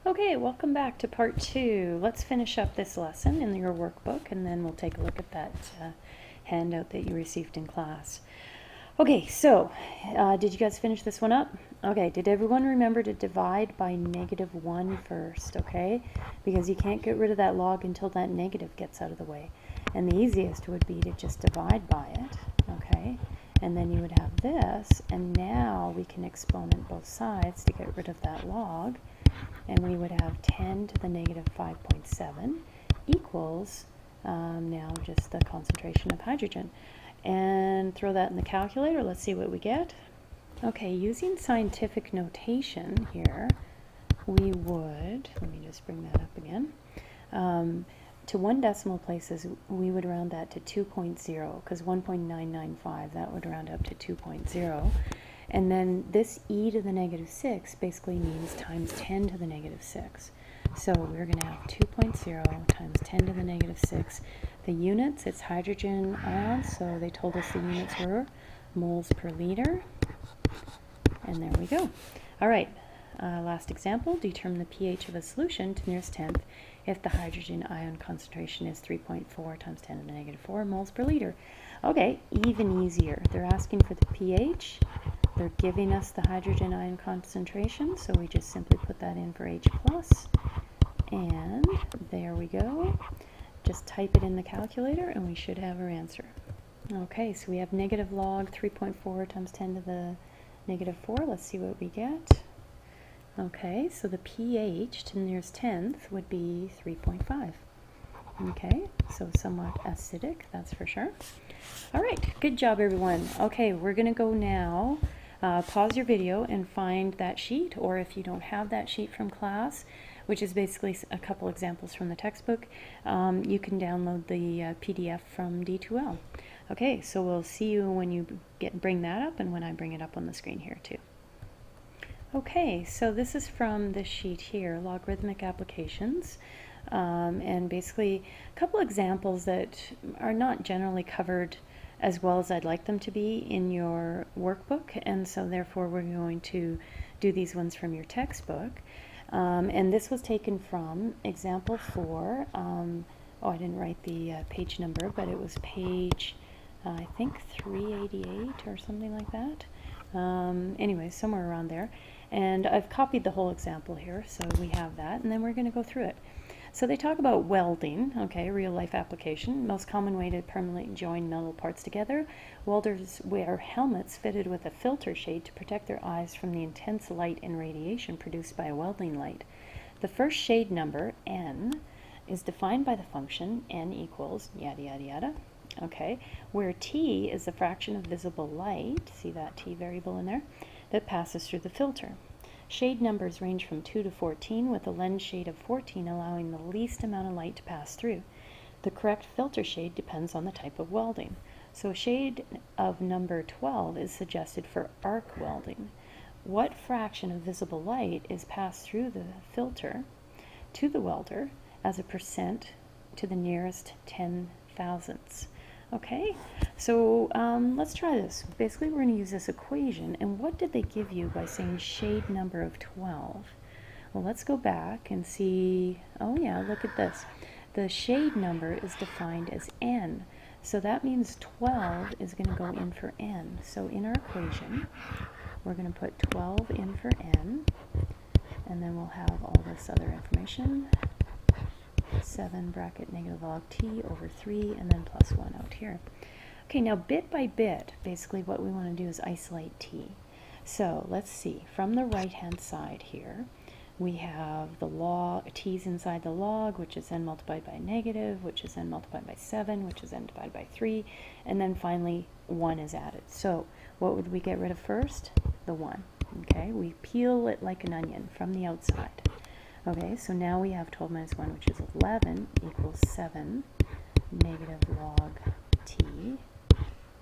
Okay, welcome back to part 2. Let's finish up this lesson in your workbook, and then we'll take a look at that handout that you received in class. Okay, so did you guys finish this one up? Okay, did everyone remember to divide by -1 first, okay? Because you can't get rid of that log until that negative gets out of the way. And the easiest would be to just divide by it, okay? And then you would have this, and now we can exponent both sides to get rid of that log. And we would have 10 to the -5.7 equals now just the concentration of hydrogen. And throw that in the calculator. Let's see what we get. Okay, using scientific notation here, we would, let me just bring that up again, to 1 decimal places, we would round that to 2.0, because 1.995, that would round up to 2.0. And then this e to the -6 basically means times 10 to the -6. So we're going to have 2.0 times 10 to the -6. The units, it's hydrogen ions, so they told us the units were moles per liter. And there we go. All right, last example, determine the pH of a solution to nearest tenth if the hydrogen ion concentration is 3.4 times 10 to the -4 moles per liter. Okay, even easier. They're asking for the pH. They're giving us the hydrogen ion concentration, so we just simply put that in for H+. And there we go. Just type it in the calculator and we should have our answer. Okay, so we have negative log 3.4 times 10 to the -4. Let's see what we get. Okay, so the pH to the nearest tenth would be 3.5. Okay, so somewhat acidic, that's for sure. All right, good job everyone. Okay, we're going to go now. Pause your video and find that sheet, or if you don't have that sheet from class, which is basically a couple examples from the textbook, you can download the PDF from D2L. Okay, so we'll see you when you bring that up and when I bring it up on the screen here too. Okay, so this is from this sheet here, Logarithmic Applications, and basically a couple examples that are not generally covered as well as I'd like them to be in your workbook, and so therefore we're going to do these ones from your textbook. And this was taken from example 4. I didn't write the page number, but it was page, I think 388 or something like that. Anyway, somewhere around there. And I've copied the whole example here, so we have that, and then we're going to go through it. So they talk about welding, okay, real life application. Most common way to permanently join metal parts together. Welders wear helmets fitted with a filter shade to protect their eyes from the intense light and radiation produced by a welding light. The first shade number, n, is defined by the function n equals yada yada yada, okay, where t is the fraction of visible light, see that t variable in there, that passes through the filter. Shade numbers range from 2 to 14, with a lens shade of 14 allowing the least amount of light to pass through. The correct filter shade depends on the type of welding. So shade of number 12 is suggested for arc welding. What fraction of visible light is passed through the filter to the welder as a percent to the nearest 10,000ths? Okay, so let's try this. Basically, we're going to use this equation, and what did they give you by saying shade number of 12? Well, let's go back and see. Oh yeah, look at this. The shade number is defined as n, so that means 12 is going to go in for n. So in our equation, we're going to put 12 in for n, and then we'll have all this other information. 7 bracket negative log t over 3, and then plus 1 out here. Okay, now bit by bit, basically what we want to do is isolate t. So let's see, from the right hand side here, we have the log, t's inside the log, which is n multiplied by negative, which is n multiplied by 7, which is n divided by 3, and then finally 1 is added. So what would we get rid of first? The 1. Okay, we peel it like an onion from the outside. Okay, so now we have 12 minus 1, which is 11, equals 7 negative log t.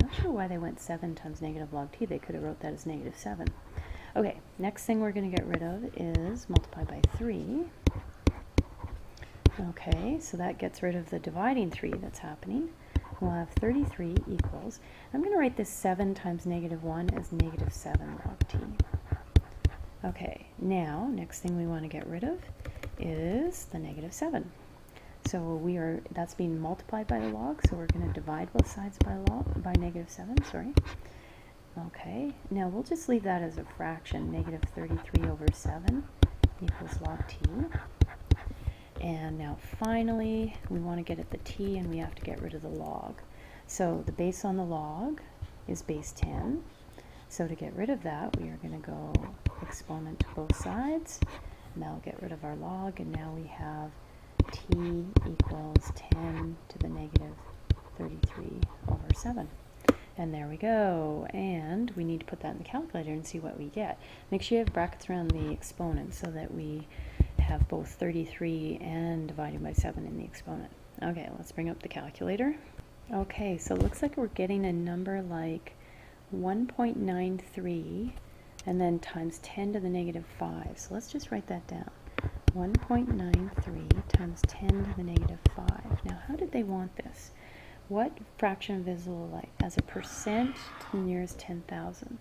Not sure why they went 7 times negative log t. They could have wrote that as -7. Okay, next thing we're going to get rid of is multiply by 3. Okay, so that gets rid of the dividing 3 that's happening. We'll have 33 equals, I'm going to write this 7 times -1 as -7 log t. Okay, now, next thing we want to get rid of is the negative 7. So that's being multiplied by the log, so we're going to divide both sides by negative 7, sorry. Okay, now we'll just leave that as a fraction. Negative 33 over 7 equals log t. And now finally, we want to get at the t, and we have to get rid of the log. So the base on the log is base 10. So to get rid of that, we are going to go exponent to both sides, and that'll get rid of our log, and now we have t equals 10 to the negative 33 over 7. And there we go. And we need to put that in the calculator and see what we get. Make sure you have brackets around the exponent so that we have both 33 and divided by 7 in the exponent. Okay, let's bring up the calculator. Okay, so it looks like we're getting a number like 1.93 and then times 10 to the negative 5. So let's just write that down. 1.93 times 10 to the negative 5. Now, how did they want this? What fraction of visible light? As a percent to the nearest 10,000.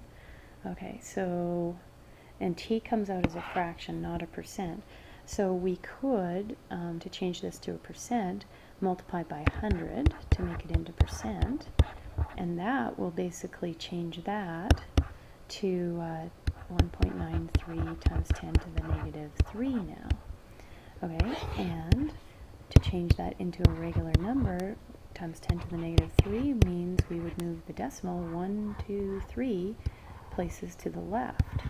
Okay, so, and t comes out as a fraction, not a percent. So we could, to change this to a percent, multiply by 100 to make it into percent. And that will basically change that to 1.93 times 10 to the negative 3 now. Okay, and to change that into a regular number, times 10 to the negative 3 means we would move the decimal 1, 2, 3 places to the left.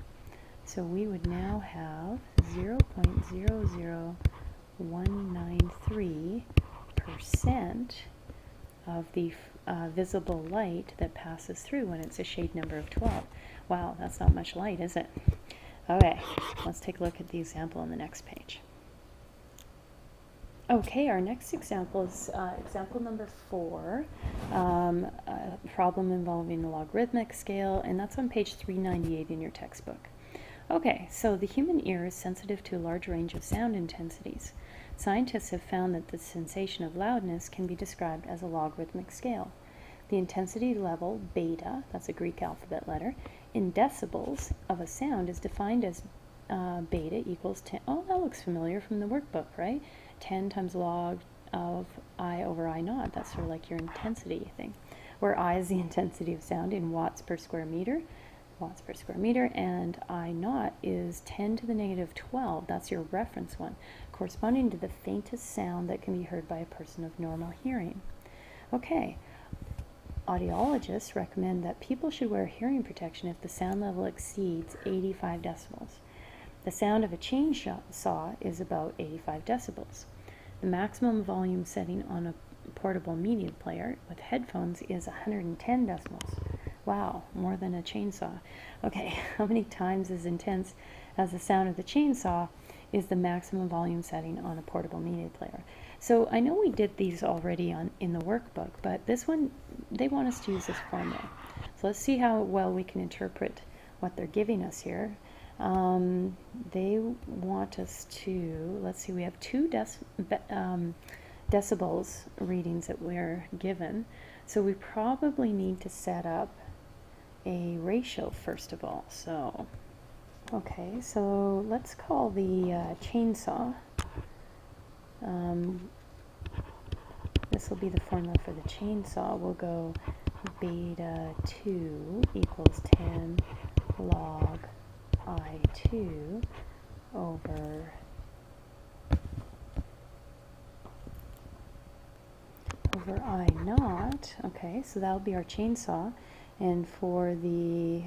So we would now have 0.00193% of the visible light that passes through when it's a shade number of 12. Wow, that's not much light, is it? Okay, let's take a look at the example on the next page. Okay, our next example is example number 4, a problem involving the logarithmic scale, and that's on page 398 in your textbook. Okay, so the human ear is sensitive to a large range of sound intensities. Scientists have found that the sensation of loudness can be described as a logarithmic scale. The intensity level, beta, that's a Greek alphabet letter, in decibels of a sound is defined as beta equals 10. Oh, that looks familiar from the workbook, right? 10 times log of I over I naught. That's sort of like your intensity thing, where I is the intensity of sound in watts per square meter, and I naught is 10 to the negative 12. That's your reference one, corresponding to the faintest sound that can be heard by a person of normal hearing. Okay, audiologists recommend that people should wear hearing protection if the sound level exceeds 85 decibels. The sound of a chainsaw is about 85 decibels. The maximum volume setting on a portable media player with headphones is 110 decibels. Wow, more than a chainsaw. Okay, how many times as intense as the sound of the chainsaw is the maximum volume setting on a portable media player? So I know we did these already in the workbook, but this one, they want us to use this formula. So let's see how well we can interpret what they're giving us here. They want us to, let's see, we have 2 decibels readings that we're given. So we probably need to set up a ratio first of all. So, okay, so let's call the chainsaw. This will be the formula for the chainsaw. We'll go beta 2 equals 10 log I2 over I naught. Okay, so that'll be our chainsaw. And for the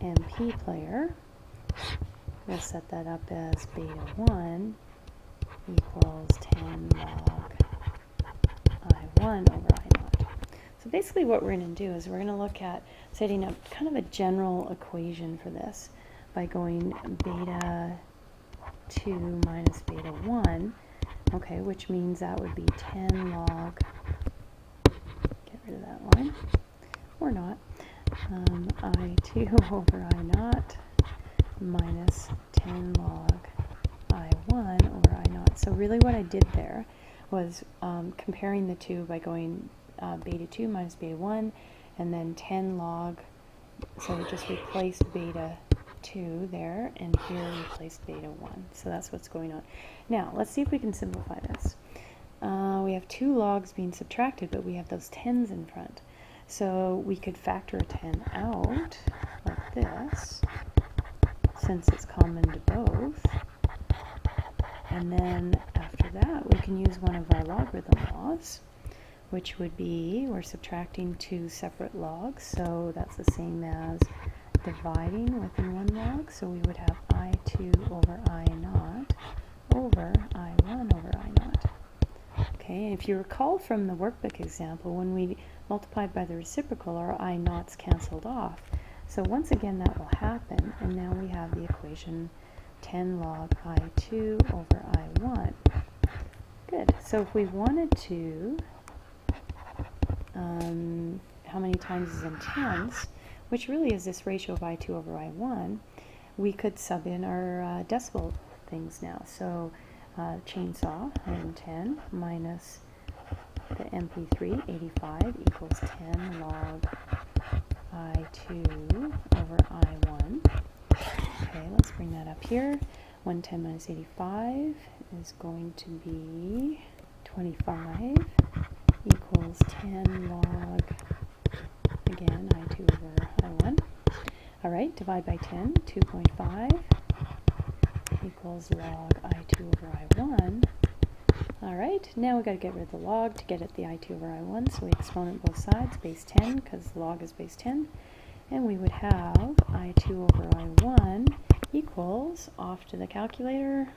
MP player, we'll set that up as beta 1 equals 10 log I1 over I naught. So basically what we're going to do is we're going to look at setting up kind of a general equation for this by going beta 2 minus beta 1, okay, which means that would be 10 log, get rid of that line, or not, I2 over I naught minus 10 log I1 over I naught. So really what I did there was comparing the two by going beta 2 minus beta 1 and then 10 log, so we just replaced beta 2 there, and here we placed beta 1. So that's what's going on. Now, let's see if we can simplify this. We have 2 logs being subtracted, but we have those 10s in front. So we could factor a 10 out like this, since it's common to both. And then after that, we can use one of our logarithm laws, which would be, we're subtracting 2 separate logs, so that's the same as dividing within one log. So we would have I2 over I naught over I1 over I naught. Okay, and if you recall from the workbook example, when we multiplied by the reciprocal, our I naughts canceled off. So once again that will happen, and now we have the equation 10 log I2 over I1. Good. So if we wanted to, how many times is in tenths, which really is this ratio of I2 over I1, we could sub in our decimal things now. So chainsaw, 110 minus the MP3, 85, equals 10 log I2 over I1. Okay, let's bring that up here. 110 minus 85 is going to be 25 equals 10 log, again, I2 over I1. All right, divide by 10, 2.5 equals log I2 over I1. All right, now we've got to get rid of the log to get at the I2 over I1, so we exponent both sides, base 10, because the log is base 10, and we would have I2 over I1 equals, off to the calculator,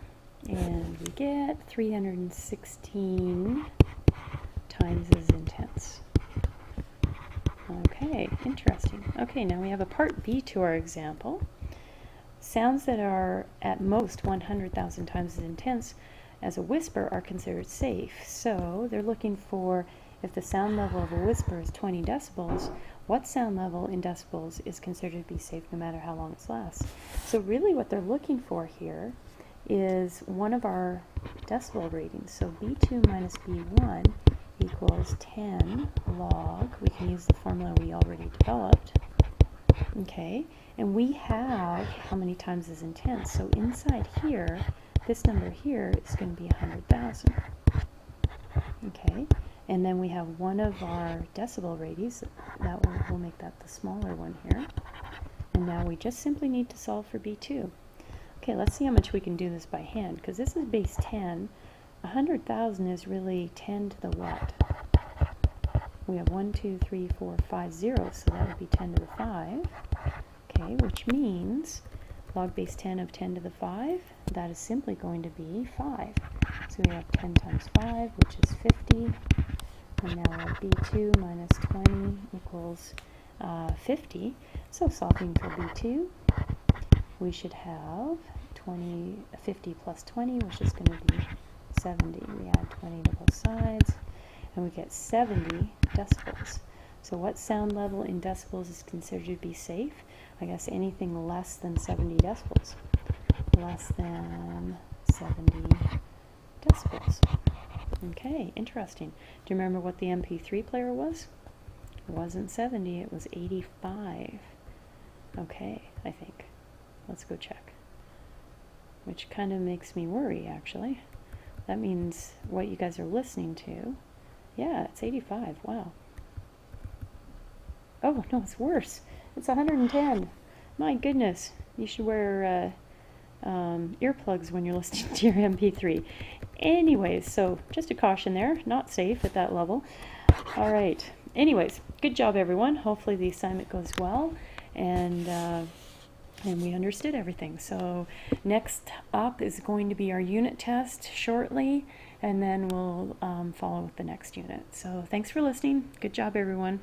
and we get 316 times is in tenths. Okay, interesting. Okay, now we have a part B to our example. Sounds that are at most 100,000 times as intense as a whisper are considered safe. So they're looking for, if the sound level of a whisper is 20 decibels, what sound level in decibels is considered to be safe no matter how long it lasts. So really what they're looking for here is one of our decibel ratings. So B2 minus B1 equals 10 log, we can use the formula we already developed. Okay, and we have how many times is intense. So inside here, this number here is going to be 100,000. Okay, and then we have one of our decibel radius, that one, we'll make that the smaller one here. And now we just simply need to solve for B2. Okay, let's see how much we can do this by hand, because this is base 10. 100,000 is really 10 to the what? We have 1, 2, 3, 4, 5 zeros, so that would be 10 to the 5. Okay, which means log base 10 of 10 to the 5, that is simply going to be 5. So we have 10 times 5, which is 50. And now our B2 minus 20 equals 50. So solving for B2, we should have 50 plus 20, which is going to be 70. We add 20 to both sides, and we get 70 decibels. So what sound level in decibels is considered to be safe? I guess anything less than 70 decibels. Less than 70 decibels. Okay, interesting. Do you remember what the MP3 player was? It wasn't 70, it was 85. Okay, I think. Let's go check. Which kind of makes me worry, actually. That means what you guys are listening to. Yeah, it's 85. Wow. Oh, no, it's worse. It's 110. My goodness. You should wear earplugs when you're listening to your MP3. Anyways, so just a caution there. Not safe at that level. All right. Anyways, good job, everyone. Hopefully the assignment goes well, and we understood everything. So next up is going to be our unit test shortly, and then we'll follow with the next unit. So thanks for listening. Good job, everyone.